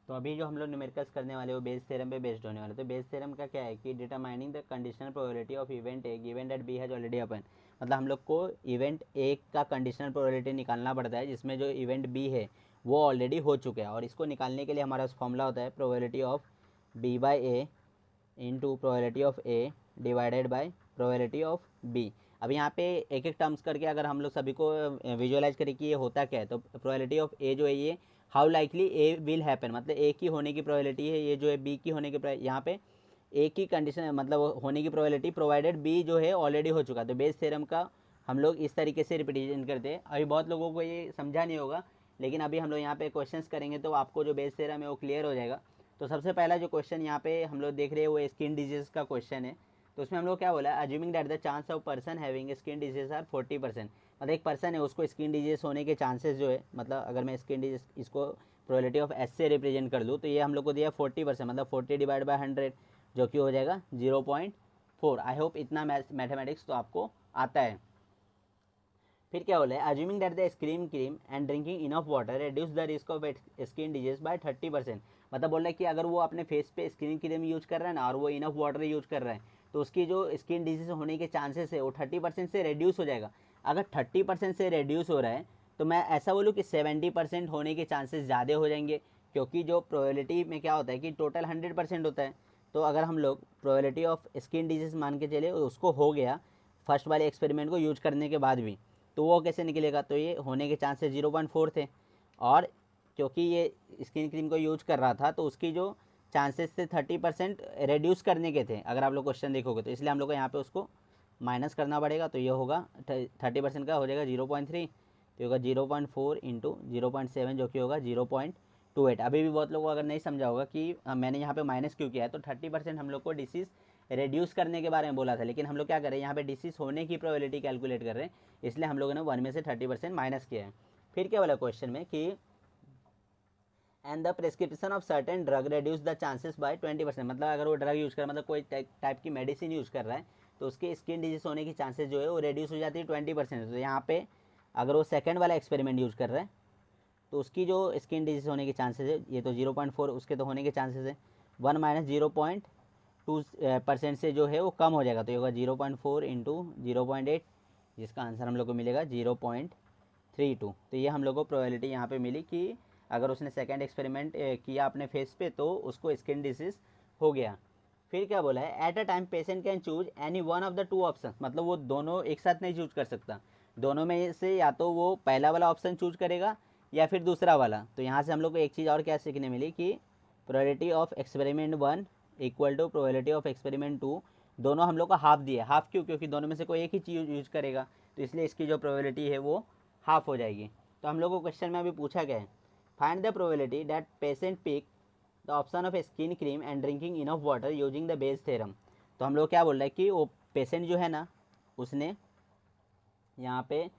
तो अभी जो हम लोग न्यूमेरिकल्स करने वाले वो बेस थ्योरम पे बेस्ड होने वाले। तो बेस थ्योरम का क्या है कि determining the conditional probability of event A given that B has already happened. मतलब हम लोग को इवेंट ए का कंडीशनल प्रोबेबिलिटी निकालना पड़ता है जिसमें जो इवेंट बी है वो ऑलरेडी हो चुका है, और इसको निकालने के लिए हमारा फॉर्मूला होता है probability of B by A into probability of A divided by probability of B. अब यहाँ पे एक एक टर्म्स करके अगर हम लोग सभी को विजुअलाइज करें कि ये होता क्या है, तो प्रोबेबिलिटी ऑफ ए जो है ये how likely A will happen, मतलब ए की होने की प्रोबेबिलिटी है, ये जो है बी की होने की यहाँ पे ए की कंडीशन मतलब होने की प्रोबेबिलिटी प्रोवाइडेड बी जो है ऑलरेडी हो चुका। तो बेस थ्योरम का हम लोग इस तरीके से रिपीटेशन करते हैं। अभी बहुत लोगों को ये समझा नहीं होगा, लेकिन अभी हम लोग यहाँ पे क्वेश्चंस करेंगे तो आपको जो बेस थ्योरम है वो क्लियर हो जाएगा। तो सबसे पहला जो क्वेश्चन यहाँ पे हम लोग देख रहे हैं वो स्किन डिजीज का क्वेश्चन है। तो उसमें हम लोग क्या बोला, assuming that the chance of person having skin disease are 40%। मतलब एक पर्सन है उसको स्किन डिजीज होने के चांसेस जो है, मतलब अगर मैं स्किन डिजीज इसको प्रोबेबिलिटी ऑफ एस से रिप्रेजेंट कर दूँ तो ये हम लोग को दिया 40%, मतलब 40 डिवाइड बाई 100 जो कि हो जाएगा 0.4। आई होप इतना मैथमेटिक्स तो आपको आता है। फिर क्या बोला है, assuming that the screen cream and drinking enough water reduce the risk of skin disease bye 30%। मतलब बोल रहा है कि अगर वो अपने फेस पे स्क्रीन क्रीम यूज कर रहा है ना और वो इनफ वाटर यूज कर रहा है तो उसकी जो स्किन डिजीज होने के चांसेस है वो 30% से रिड्यूस हो जाएगा। अगर 30% से रिड्यूस हो रहा है तो मैं ऐसा बोलूँ कि 70% होने के चांसेस ज़्यादा हो जाएंगे, क्योंकि जो प्रोबेबिलिटी में क्या होता है कि टोटल 100% होता है। तो अगर हम लोग प्रोबेबिलिटी ऑफ स्किन डिजीज मान के चले उसको हो गया फर्स्ट वाले एक्सपेरिमेंट को यूज करने के बाद भी, तो वो कैसे निकलेगा, तो ये होने के चांसेस 0.4 थे। और क्योंकि ये स्किन क्रीम को यूज कर रहा था तो उसकी जो चांसेस थे 30% रिड्यूस करने के थे, अगर आप लोग क्वेश्चन देखोगे तो, इसलिए हम लोग को यहाँ पे उसको माइनस करना पड़ेगा। तो ये होगा 30% का हो जाएगा 0.3, तो होगा 0.4 इंटू 0.7 जो कि होगा 0.28। अभी भी बहुत लोगों को अगर नहीं समझा होगा कि मैंने यहाँ पे माइनस क्यों किया है, तो 30% हम लोग को डिसीज रिड्यूस करने के बारे में बोला था, लेकिन हम लोग क्या कर रहे हैं यहाँ पे डिसीज होने की प्रोबेबिलिटी कैलकुलेट कर रहे हैं, इसलिए हम लोगों ने 1 में से 30% माइनस किया है। फिर क्या बोला क्वेश्चन में कि and the prescription of certain drug reduce the chances by 20%। मतलब अगर वो ड्रग यूज कर मतलब कोई टाइप की मेडिसिन यूज कर रहा है तो उसके स्किन डिजीज होने की चांसेस जो है वो रिड्यूस हो जाती है 20%। तो यहाँ पे अगर वो सेकंड वाला एक्सपेरिमेंट यूज कर रहा है तो उसकी जो स्किन डिजीज होने के चांसेस है, ये तो 0.4 उसके तो होने के चांसेस है, 1 माइनस 0.2% से जो है वो कम हो जाएगा। तो ये होगा 0.4 इंटू 0.8, जिसका आंसर हम लोग को मिलेगा 0.32। तो ये हम लोग को प्रोबेबिलिटी यहाँ पे मिली कि अगर उसने सेकंड एक्सपेरिमेंट किया अपने फेस पे तो उसको स्किन डिसीज हो गया। फिर क्या बोला है, at a time patient can choose any one of the two option. मतलब वो दोनों एक साथ नहीं चूज कर सकता, दोनों में से या तो वो पहला वाला ऑप्शन चूज करेगा या फिर दूसरा वाला। तो यहाँ से हम लोग को एक चीज़ और क्या सीखने मिली कि probability of experiment 1 equal to probability of experiment 2, दोनों हम लोग का हाफ दिया। हाफ क्यों, क्योंकि दोनों में से कोई एक ही चीज़ यूज करेगा, तो इसलिए इसकी जो प्रोबेबिलिटी है वो हाफ हो जाएगी। तो हम लोग को क्वेश्चन में अभी पूछा गया है, find the probability that patient pick the option of skin cream and drinking enough water using the Bayes theorem. तो हम लोग क्या बोल रहे हैं कि वो पेशेंट जो है ना उसने यहाँ पे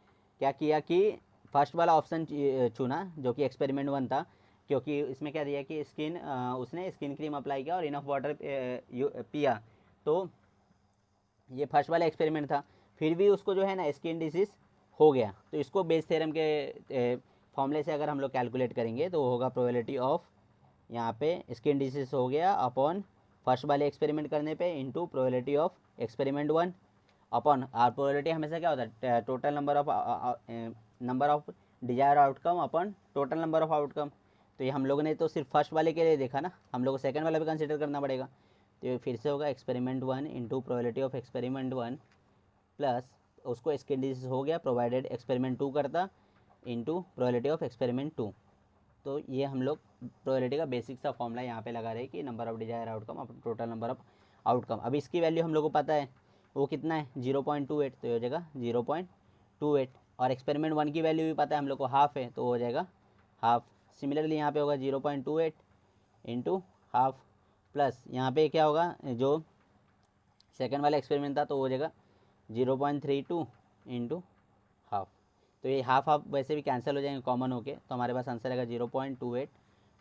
क्या किया कि फर्स्ट वाला ऑप्शन चुना जो कि एक्सपेरिमेंट 1 था, क्योंकि इसमें क्या दिया कि उसने स्किन क्रीम अप्लाई किया और इनफ वाटर पिया। तो ये फर्स्ट वाला एक्सपेरिमेंट था, फिर भी उसको जो है ना स्किन डिसीज हो गया। तो इसको बेस थ्योरम के फॉर्मूले से अगर हम लोग कैलकुलेट करेंगे तो होगा प्रोबेबिलिटी ऑफ यहाँ पे स्किन डिसीज हो गया अपॉन फर्स्ट वाले एक्सपेरिमेंट करने पे into probability of experiment 1 upon R. Probability हमेशा क्या होता है, total number of desire outcome upon total number of outcome. तो ये हम लोगों ने तो सिर्फ फर्स्ट वाले के लिए देखा ना, हम लोग को सेकंड वाला भी कंसिडर करना पड़ेगा। तो ये फिर से होगा experiment 1 into probability of experiment 1 plus उसको स्किन डिजीज हो गया प्रोवाइडेड एक्सपेरिमेंट 2 करता इंटू प्रोबेबिलिटी ऑफ एक्सपेरिमेंट 2। तो ये हम लोग प्रोबेबिलिटी का बेसिक सा फॉर्मूला यहाँ पे लगा रहे हैं कि नंबर ऑफ डिजायर आउटकम अब टोटल नंबर ऑफ आउटकम। अब इसकी वैल्यू हम लोग को पता है वो कितना है 0.28, तो हो जाएगा 0.28। और एक्सपेरिमेंट 1 की वैल्यू भी पता है हम लोग को हाफ है, तो हो जाएगा हाफ। सिमिलरली यहाँ पे होगा 0.28 इंटू हाफ प्लस यहाँ पे क्या होगा जो सेकेंड वाला एक्सपेरिमेंट था तो हो जाएगा 0.32 इंटू हाफ। तो ये हाफ हाफ वैसे भी कैंसिल हो जाएंगे कॉमन होके, तो हमारे पास आंसर आएगा 0.28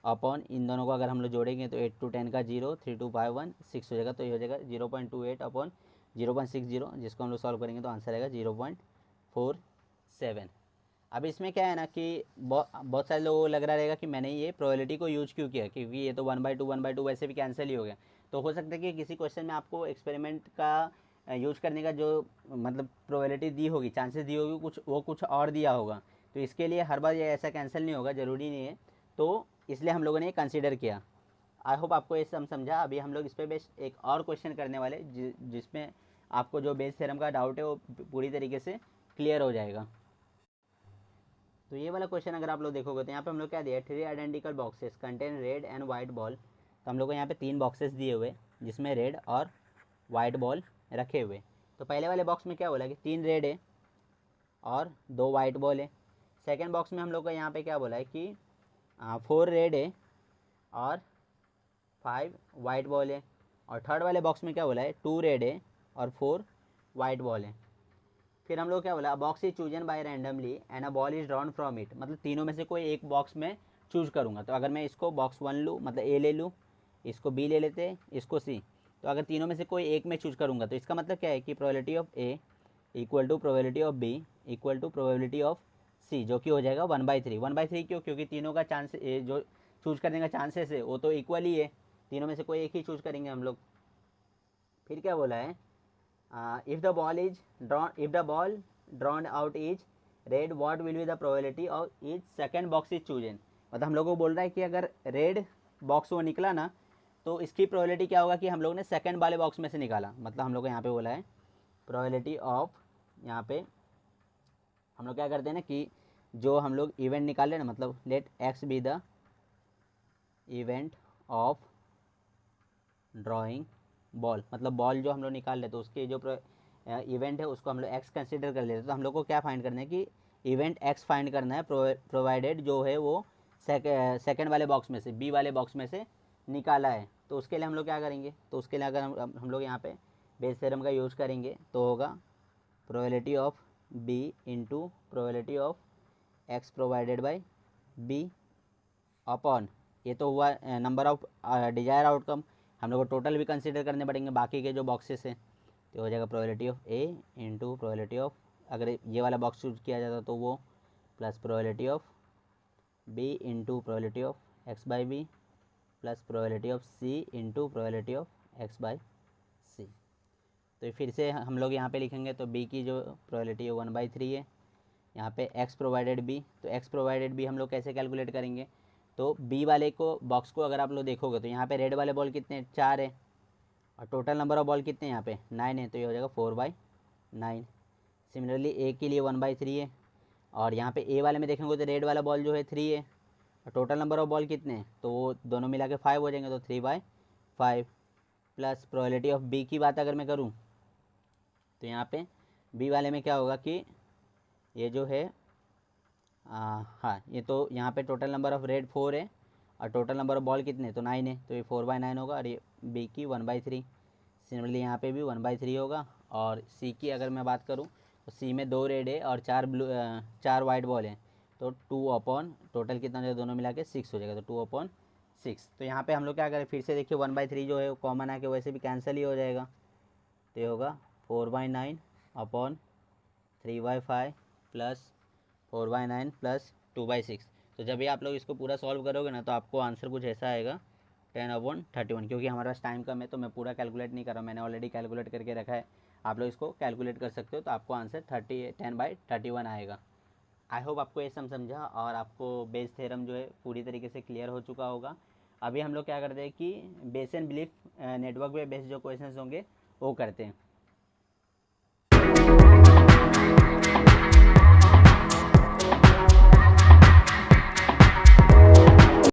अपॉन इन दोनों को अगर हम लोग जोड़ेंगे तो 8 to 10 का 0, 3 to 5 1 6 हो जाएगा। तो ये हो जाएगा 0.28 अपॉन 0.60, जिसको हम लोग सॉल्व करेंगे तो आंसर आएगा 0.47। अब इसमें क्या है ना कि बहुत सारे लोगों को लग रहा रहेगा कि मैंने ये प्रोबेबिलिटी को यूज क्यों किया, क्योंकि ये तो 1/2 वैसे भी कैंसिल ही हो गया। तो हो सकता है कि किसी क्वेश्चन में आपको एक्सपेरिमेंट का यूज करने का जो मतलब प्रोबेबिलिटी दी होगी, चांसेस दी होगी, कुछ और दिया होगा। तो इसके लिए हर बार ये ऐसा कैंसिल नहीं होगा, ज़रूरी नहीं है। तो इसलिए हम लोगों ने ये कंसिडर किया। आई होप आपको ये समझा। अभी हम लोग इस पर बेस्ड एक और क्वेश्चन करने वाले जिसमें आपको जो बेस थ्योरम का डाउट है वो पूरी तरीके से क्लियर हो जाएगा। तो ये वाला क्वेश्चन अगर आप लोग देखोगे तो यहाँ पे हम लोग क्या दिया है, 3 identical boxes contain red and white ball. तो हम लोग को यहाँ पे 3 बॉक्सेस दिए हुए जिसमें रेड और वाइट बॉल रखे हुए। तो पहले वाले बॉक्स में क्या बोला कि 3 रेड है और 2 वाइट बॉल है। सेकेंड बॉक्स में हम लोग का यहाँ पे क्या बोला है कि 4 रेड है और 5 वाइट बॉल है। और थर्ड वाले बॉक्स में क्या बोला है, 2 रेड है और 4 वाइट बॉल है। फिर हम लोग क्या बोला, box is chosen bye randomly and a ball is drawn from it. मतलब तीनों में से कोई एक बॉक्स में चूज करूँगा। तो अगर मैं इसको बॉक्स 1 लूँ, मतलब ए ले लूँ, इसको बी ले लेते हैं, इसको सी। तो अगर तीनों में से कोई एक में चूज करूँगा तो इसका मतलब क्या है कि probability of A equal to probability of B equal to probability of C, जो कि हो जाएगा 1/3। 1/3 क्यों? क्योंकि तीनों का चांस जो चूज करने का चांसेस है वो तो इक्वल ही है। तीनों में से कोई एक ही चूज करेंगे हम लोग। फिर क्या बोला है, if the ball drawn out is red, what will be the probability of is second box is chosen. मतलब हम लोग को बोल रहा है कि अगर रेड बॉक्स वो निकला ना तो इसकी प्रोबेबिलिटी क्या होगा कि हम लोग ने सेकंड वाले बॉक्स में से निकाला। मतलब हम लोग को यहाँ पे बोला है प्रोबेबिलिटी ऑफ, यहाँ पे हम लोग क्या करते हैं ना कि जो हम लोग इवेंट निकाले ना, मतलब let X be the event of drawing ball, मतलब बॉल जो हम लोग निकाल लेते तो उसके जो इवेंट है उसको हम लोग एक्स कंसिडर कर लेते। तो हम लोग को क्या फाइंड करना है कि इवेंट एक्स फाइंड करना है, प्रोवाइडेड जो है वो सेकंड वाले बॉक्स में से, बी वाले बॉक्स में से निकाला है। तो उसके लिए हम लोग क्या करेंगे, तो उसके लिए अगर हम लोग यहाँ पे बेस थ्योरम का यूज़ करेंगे तो होगा probability of B into probability of X provided by B upon, ये तो हुआ नंबर ऑफ डिजायर आउटकम। हम लोग को टोटल भी कंसीडर करने पड़ेंगे बाकी के जो बॉक्सेस हैं। तो हो जाएगा probability of A into probability of, अगर ये वाला बॉक्स चूज किया जाता तो वो, plus probability of B into probability of X by B plus probability of C into probability of X by C. तो फिर से हम लोग यहाँ पे लिखेंगे तो बी की जो प्रोबेबिलिटी है 1/3 है। यहाँ पे एक्स प्रोवाइडेड बी, तो एक्स प्रोवाइडेड बी हम लोग कैसे कैलकुलेट करेंगे, तो बी वाले को बॉक्स को अगर आप लोग देखोगे तो यहाँ पे रेड वाले बॉल कितने, 4 है और टोटल नंबर ऑफ बॉल कितने यहाँ पे 9 है। तो ये हो जाएगा 4/9। सिमिलरली ए के लिए 1/3 है और यहाँ पे ए वाले में देखेंगे तो रेड वाला बॉल जो है 3 है और टोटल नंबर ऑफ बॉल कितने हैं, तो वो दोनों मिला के 5 हो जाएंगे। तो 3/5 प्लस प्रोबेबिलिटी ऑफ बी की बात अगर मैं करूँ तो यहाँ पे बी वाले में क्या होगा कि ये जो है हाँ, ये तो यहाँ पे टोटल नंबर ऑफ रेड 4 है और टोटल नंबर ऑफ बॉल कितने, तो 9 है। तो ये 4/9 होगा और ये बी की 1/3। सिमिलरली यहाँ पे भी 1/3 होगा। और सी की अगर मैं बात करूँ तो सी में 2 रेड है और 4 वाइट बॉल है। तो 2/, टोटल कितना हो जाएगा दोनों मिला के 6 हो जाएगा। तो 2/6। तो यहाँ पे हम लोग क्या करें, फिर से देखिए 1/3 जो है वो कॉमन आके वैसे भी कैंसिल ही हो जाएगा। तो ये होगा 4/9 अपॉन 3/5 प्लस 4/9 प्लस 2/6। तो जब भी आप लोग इसको पूरा सॉल्व करोगे ना तो आपको आंसर कुछ ऐसा आएगा 10/31। क्योंकि हमारे पास टाइम कम है तो मैं पूरा कैलकुलेट नहीं कर रहा हूँ, मैंने ऑलरेडी कैलकुलेट करके रखा है। आप लोग इसको कैलकुलेट कर सकते हो तो आपको आंसर 10/31 आएगा। आई होप आपको ये समझा और आपको बेस थ्योरम जो है पूरी तरीके से क्लियर हो चुका होगा। अभी हम लोग क्या करते हैं कि बेस एंड बिलीफ नेटवर्क पे बेस्ड जो क्वेश्चंस होंगे वो करते हैं।